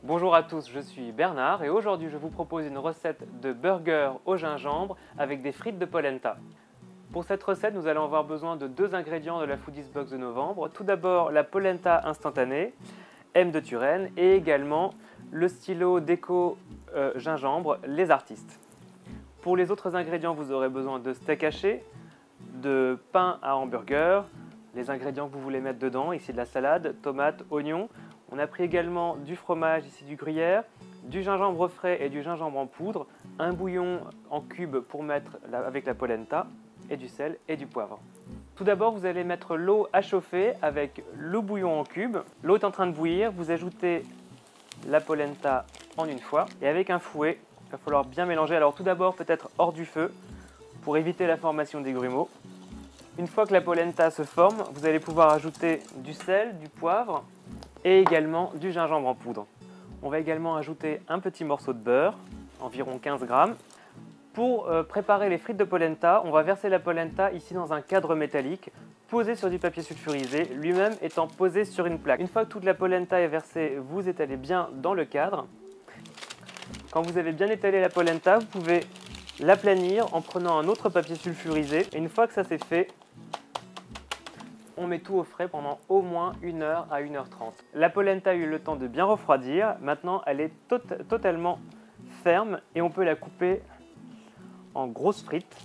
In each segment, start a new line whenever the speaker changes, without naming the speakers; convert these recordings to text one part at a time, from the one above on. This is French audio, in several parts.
Bonjour à tous, je suis Bernard et aujourd'hui je vous propose une recette de burger au gingembre avec des frites de polenta. Pour cette recette, nous allons avoir besoin de deux ingrédients de la Foodies Box de novembre. Tout d'abord la polenta instantanée, M de Turenne, et également le stylo déco gingembre Les Artistes. Pour les autres ingrédients, vous aurez besoin de steak haché, de pain à hamburger, les ingrédients que vous voulez mettre dedans, ici de la salade, tomates, oignons. On a pris également du fromage, ici du gruyère, du gingembre frais et du gingembre en poudre, un bouillon en cubes pour mettre avec la polenta, et du sel et du poivre. Tout d'abord, vous allez mettre l'eau à chauffer avec le bouillon en cubes. L'eau est en train de bouillir, vous ajoutez la polenta en une fois et avec un fouet, il va falloir bien mélanger. Alors tout d'abord, peut-être hors du feu pour éviter la formation des grumeaux. Une fois que la polenta se forme, vous allez pouvoir ajouter du sel, du poivre et également du gingembre en poudre. On va également ajouter un petit morceau de beurre, environ 15 grammes. Pour préparer les frites de polenta, on va verser la polenta ici dans un cadre métallique, posé sur du papier sulfurisé, lui-même étant posé sur une plaque. Une fois que toute la polenta est versée, vous étalez bien dans le cadre. Quand vous avez bien étalé la polenta, vous pouvez l'aplanir en prenant un autre papier sulfurisé. Et une fois que ça c'est fait, on met tout au frais pendant au moins 1 heure à 1h30. La polenta a eu le temps de bien refroidir. Maintenant, elle est totalement ferme et on peut la couper en grosses frites.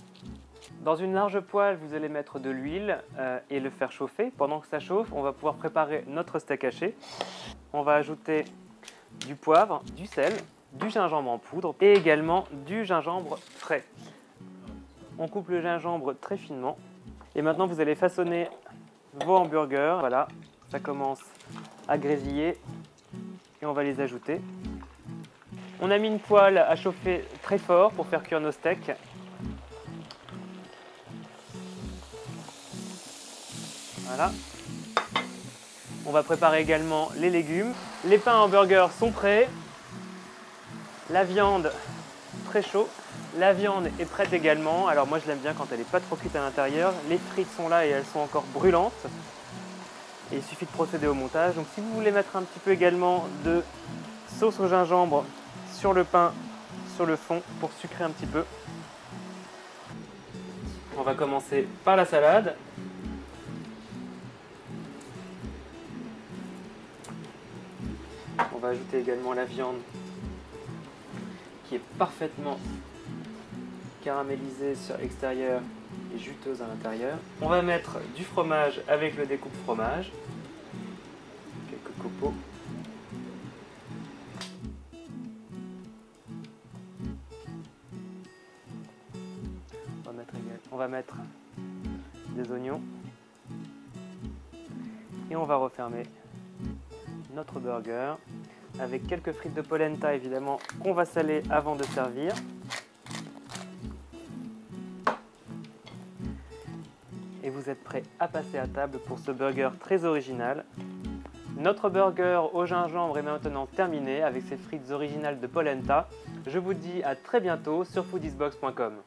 Dans une large poêle, vous allez mettre de l'huile et le faire chauffer. Pendant que ça chauffe, on va pouvoir préparer notre steak haché. On va ajouter du poivre, du sel, du gingembre en poudre et également du gingembre frais. On coupe le gingembre très finement. Et maintenant, vous allez façonner vos hamburgers. Voilà, ça commence à grésiller et on va les ajouter. On a mis une poêle à chauffer très fort pour faire cuire nos steaks. Voilà. On va préparer également les légumes. Les pains à hamburger sont prêts. La viande, très chaud. La viande est prête également. Alors moi je l'aime bien quand elle n'est pas trop cuite à l'intérieur. Les frites sont là et elles sont encore brûlantes. Et il suffit de procéder au montage. Donc si vous voulez mettre un petit peu également de sauce au gingembre sur le pain, sur le fond, pour sucrer un petit peu. On va commencer par la salade. On va ajouter également la viande qui est parfaitement caramélisée sur l'extérieur et juteuse à l'intérieur. On va mettre du fromage avec le découpe fromage, quelques copeaux. On va mettre des oignons et on va refermer notre burger avec quelques frites de polenta évidemment qu'on va saler avant de servir. Et vous êtes prêts à passer à table pour ce burger très original. Notre burger au gingembre est maintenant terminé avec ses frites originales de polenta. Je vous dis à très bientôt sur foodiesbox.com.